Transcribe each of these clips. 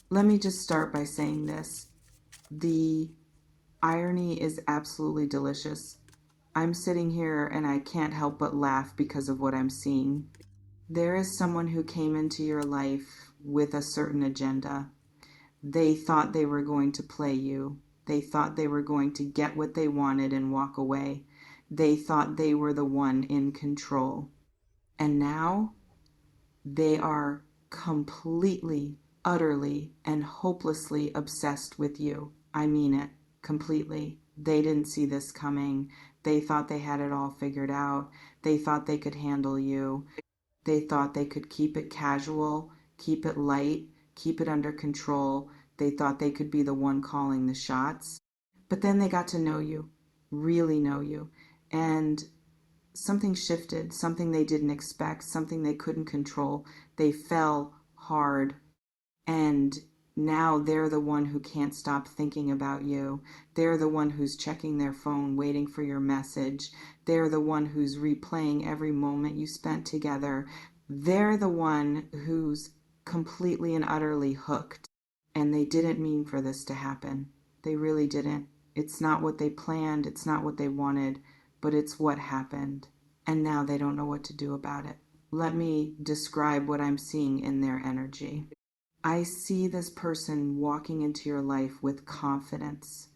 Let me just start by saying this. The irony is absolutely delicious. I'm sitting here and I can't help but laugh because of what I'm seeing. There is someone who came into your life with a certain agenda. They thought they were going to play you. They thought they were going to get what they wanted and walk away. They thought they were the one in control. And now they are completely, utterly, and hopelessly obsessed with you. I mean it completely. They didn't see this coming. They thought they had it all figured out. They thought they could handle you. They thought they could keep it casual, keep it light, keep it under control. They thought they could be the one calling the shots. But then they got to know you, really know you. And something shifted, something they didn't expect, something they couldn't control. They fell hard, and now they're the one who can't stop thinking about you. They're the one who's checking their phone, waiting for your message. They're the one who's replaying every moment you spent together. They're the one who's completely and utterly hooked. And they didn't mean for this to happen. They really didn't. It's not what they planned, it's not what they wanted, but it's what happened. And now they don't know what to do about it. Let me describe what I'm seeing in their energy. I see this person walking into your life with confidence,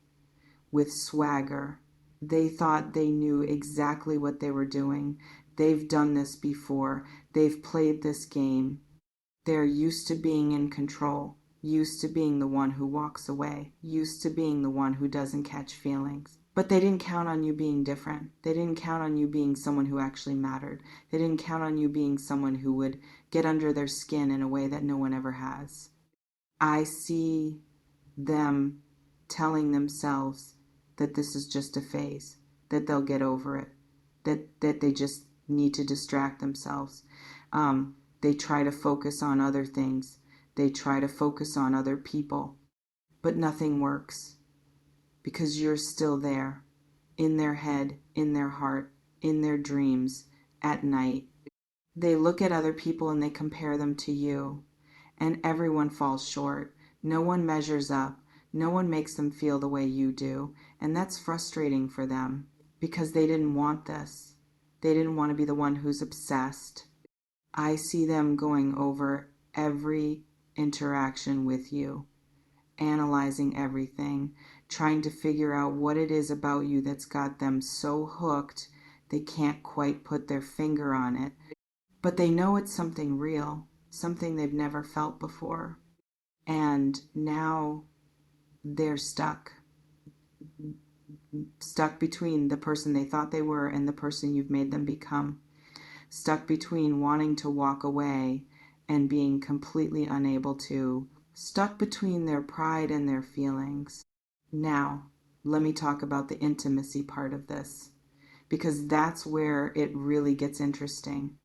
with swagger. They thought they knew exactly what they were doing. They've done this before. They've played this game. They're used to being in control, used to being the one who walks away, used to being the one who doesn't catch feelings. But they didn't count on you being different. They didn't count on you being someone who actually mattered. They didn't count on you being someone who would get under their skin in a way that no one ever has. I see them telling themselves that this is just a phase, that they'll get over it, that they just need to distract themselves. They try to focus on other things. They try to focus on other people, but nothing works because you're still there, in their head, in their heart, in their dreams, at night. They look at other people and they compare them to you, and everyone falls short. No one measures up. No one makes them feel the way you do, and that's frustrating for them because they didn't want this. They didn't want to be the one who's obsessed. I see them going over every interaction with you, analyzing everything, trying to figure out what it is about you that's got them so hooked they can't quite put their finger on it. But they know it's something real, something they've never felt before. And now they're stuck between the person they thought they were and the person you've made them become, stuck between wanting to walk away and being completely unable to, stuck between their pride and their feelings. Now, let me talk about the intimacy part of this, because that's where it really gets interesting.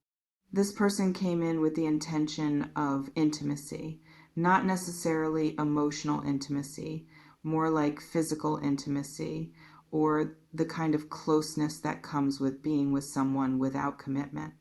This person came in with the intention of intimacy, not necessarily emotional intimacy, more like physical intimacy, or the kind of closeness that comes with being with someone without commitment.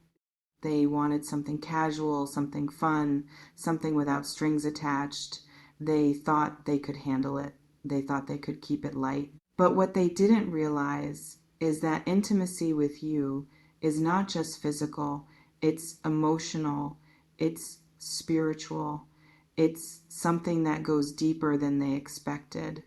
They wanted something casual, something fun, something without strings attached. They thought they could handle it. They thought they could keep it light. But what they didn't realize is that intimacy with you is not just physical, it's emotional, it's spiritual, it's something that goes deeper than they expected.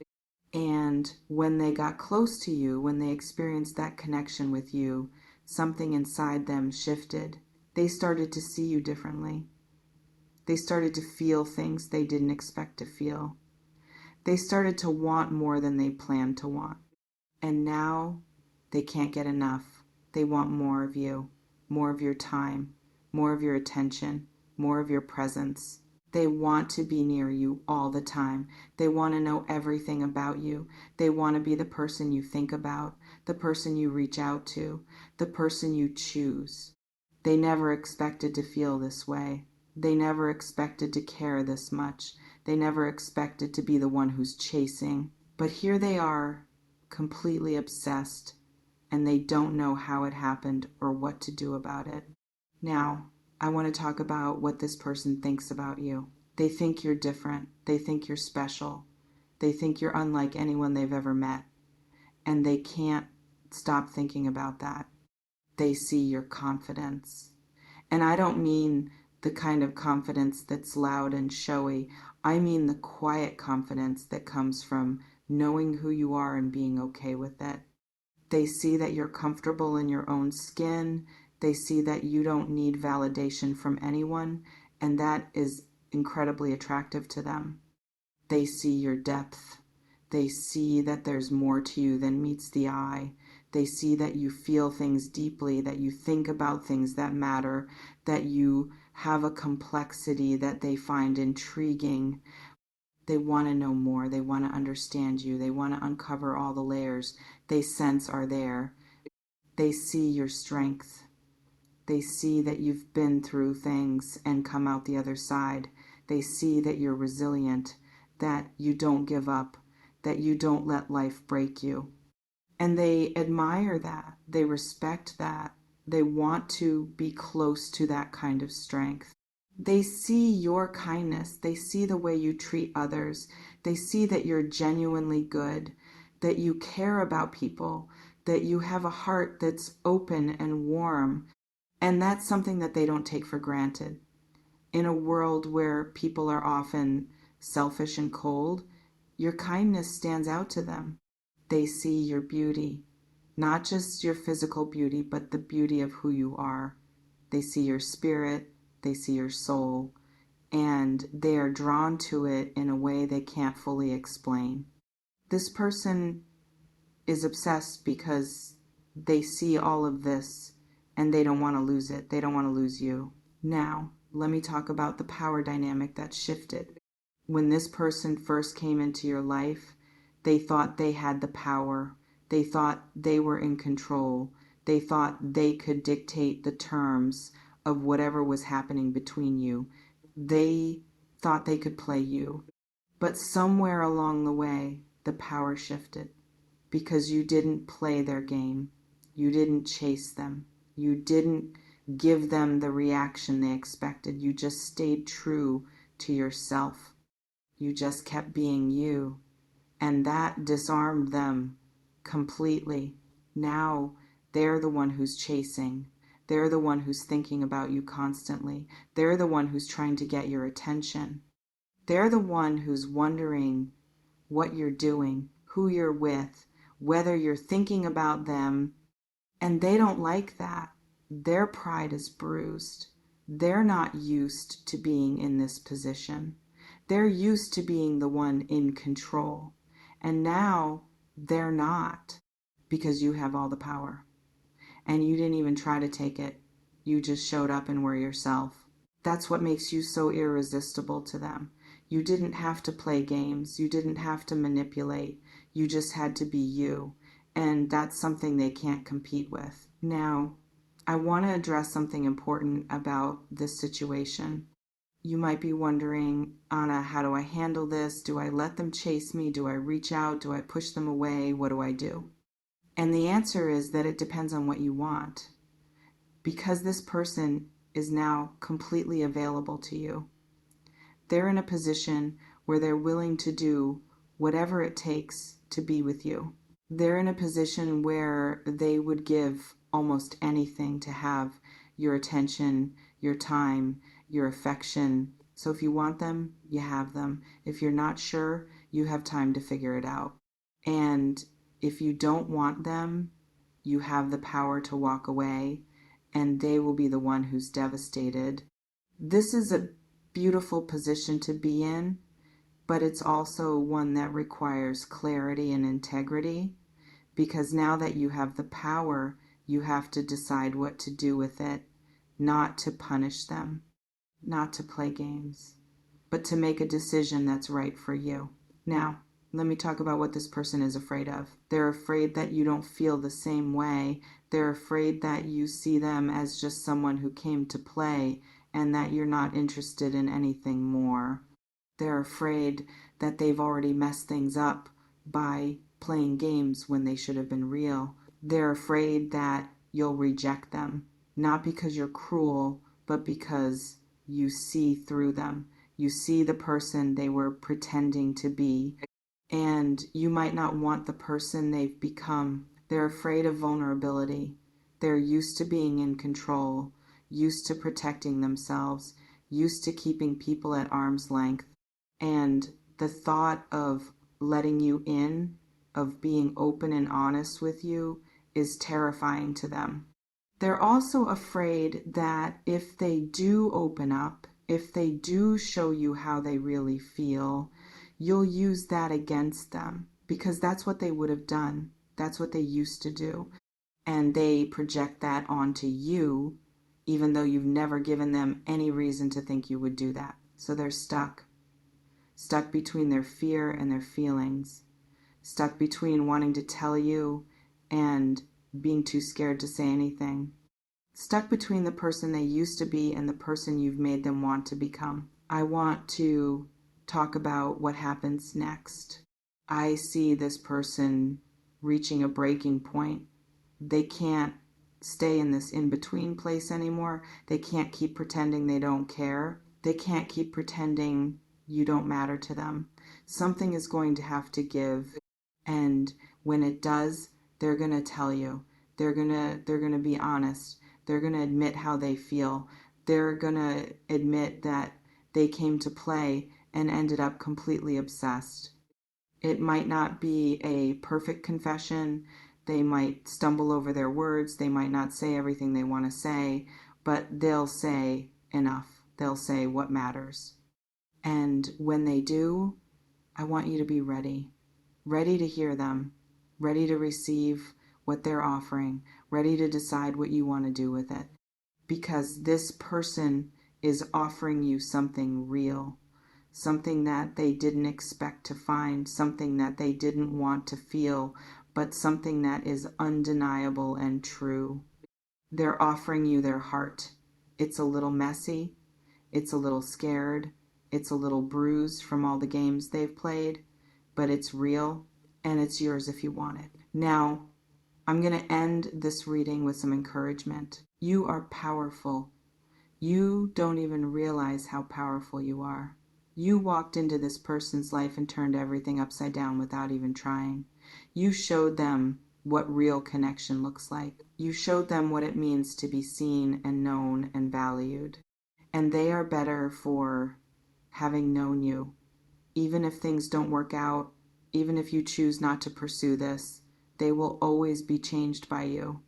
And when they got close to you, when they experienced that connection with you, something inside them shifted. They started to see you differently. They started to feel things they didn't expect to feel. They started to want more than they planned to want. And now they can't get enough. They want more of you, more of your time, more of your attention, more of your presence. They want to be near you all the time. They want to know everything about you. They want to be the person you think about, the person you reach out to, the person you choose. They never expected to feel this way. They never expected to care this much. They never expected to be the one who's chasing. But here they are, completely obsessed, and they don't know how it happened or what to do about it. Now, I want to talk about what this person thinks about you. They think you're different. They think you're special. They think you're unlike anyone they've ever met. And they can't stop thinking about that. They see your confidence. And I don't mean the kind of confidence that's loud and showy. I mean the quiet confidence that comes from knowing who you are and being okay with it. They see that you're comfortable in your own skin. They see that you don't need validation from anyone, and that is incredibly attractive to them. They see your depth. They see that there's more to you than meets the eye. They see that you feel things deeply, that you think about things that matter, that you have a complexity that they find intriguing. They want to know more. They want to understand you. They want to uncover all the layers they sense are there. They see your strength. They see that you've been through things and come out the other side. They see that you're resilient, that you don't give up, that you don't let life break you. And they admire that. They respect that. They want to be close to that kind of strength. They see your kindness. They see the way you treat others. They see that you're genuinely good, that you care about people, that you have a heart that's open and warm. And that's something that they don't take for granted. In a world where people are often selfish and cold, your kindness stands out to them. They see your beauty, not just your physical beauty, but the beauty of who you are. They see your spirit, they see your soul, and they are drawn to it in a way they can't fully explain. This person is obsessed because they see all of this and they don't want to lose it. They don't want to lose you. Now, let me talk about the power dynamic that shifted. When this person first came into your life, they thought they had the power. They thought they were in control. They thought they could dictate the terms of whatever was happening between you. They thought they could play you. But somewhere along the way, the power shifted because you didn't play their game. You didn't chase them. You didn't give them the reaction they expected. You just stayed true to yourself. You just kept being you. And that disarmed them completely. Now they're the one who's chasing. They're the one who's thinking about you constantly. They're the one who's trying to get your attention. They're the one who's wondering what you're doing, who you're with, whether you're thinking about them. And they don't like that. Their pride is bruised. They're not used to being in this position. They're used to being the one in control. And now they're not, because you have all the power. And you didn't even try to take it. You just showed up and were yourself. That's what makes you so irresistible to them. You didn't have to play games. You didn't have to manipulate. You just had to be you. And that's something they can't compete with. Now, I want to address something important about this situation. You might be wondering, Anna, how do I handle this? Do I let them chase me? Do I reach out? Do I push them away? What do I do? And the answer is that it depends on what you want. Because this person is now completely available to you, they're in a position where they're willing to do whatever it takes to be with you. They're in a position where they would give almost anything to have your attention, your time, your affection. So if you want them, you have them. If you're not sure, you have time to figure it out. And if you don't want them, you have the power to walk away, and they will be the one who's devastated. This is a beautiful position to be in, but it's also one that requires clarity and integrity, because now that you have the power, you have to decide what to do with it, not to punish them, not to play games, but to make a decision that's right for you. Now, let me talk about what this person is afraid of. They're afraid that you don't feel the same way. They're afraid that you see them as just someone who came to play and that you're not interested in anything more. They're afraid that they've already messed things up by playing games when they should have been real. They're afraid that you'll reject them, not because you're cruel, but because you see through them. You see the person they were pretending to be, and you might not want the person they've become. They're afraid of vulnerability. They're used to being in control, used to protecting themselves, used to keeping people at arm's length. And the thought of letting you in, of being open and honest with you, is terrifying to them. They're also afraid that if they do open up, if they do show you how they really feel, you'll use that against them because that's what they would have done. That's what they used to do. And they project that onto you, even though you've never given them any reason to think you would do that. So they're stuck between their fear and their feelings, stuck between wanting to tell you and being too scared to say anything, stuck between the person they used to be and the person you've made them want to become. I want to talk about what happens next. I see this person reaching a breaking point. They can't stay in this in-between place anymore. They can't keep pretending they don't care. They can't keep pretending you don't matter to them. Something is going to have to give, and when it does, they're going to tell you. They're going to be honest. They're going to admit how they feel. They're going to admit that they came to play and ended up completely obsessed. It might not be a perfect confession. They might stumble over their words. They might not say everything they want to say, but they'll say enough. They'll say what matters. And when they do, I want you to be ready to hear them, ready to receive what they're offering, ready to decide what you want to do with it. Because this person is offering you something real, something that they didn't expect to find, something that they didn't want to feel, but something that is undeniable and true. They're offering you their heart. It's a little messy, it's a little scared, it's a little bruised from all the games they've played, but it's real and it's yours if you want it. Now, I'm going to end this reading with some encouragement. You are powerful. You don't even realize how powerful you are. You walked into this person's life and turned everything upside down without even trying. You showed them what real connection looks like. You showed them what it means to be seen and known and valued. And they are better for having known you. Even if things don't work out, even if you choose not to pursue this, they will always be changed by you.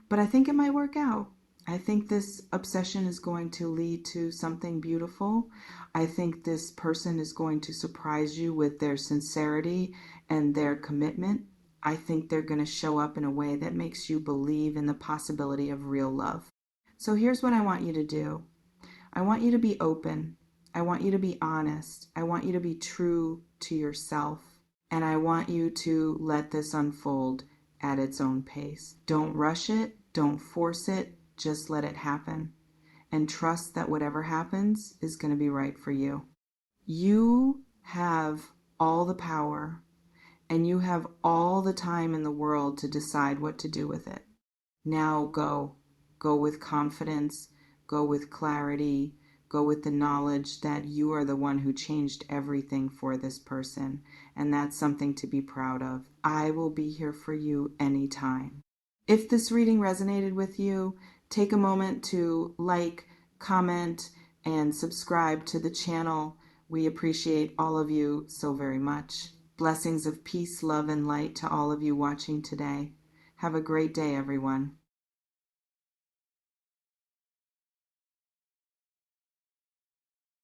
But I think it might work out. I think this obsession is going to lead to something beautiful. I think this person is going to surprise you with their sincerity and their commitment. I think they're going to show up in a way that makes you believe in the possibility of real love. So here's what I want you to do. I want you to be open. I want you to be honest. I want you to be true to yourself. And I want you to let this unfold at its own pace. Don't rush it. Don't force it. Just let it happen. And trust that whatever happens is going to be right for you. You have all the power and you have all the time in the world to decide what to do with it. Now go. Go with confidence. Go with clarity. Go with the knowledge that you are the one who changed everything for this person. And that's something to be proud of. I will be here for you anytime. If this reading resonated with you, take a moment to like, comment, and subscribe to the channel. We appreciate all of you so very much. Blessings of peace, love, and light to all of you watching today. Have a great day, everyone.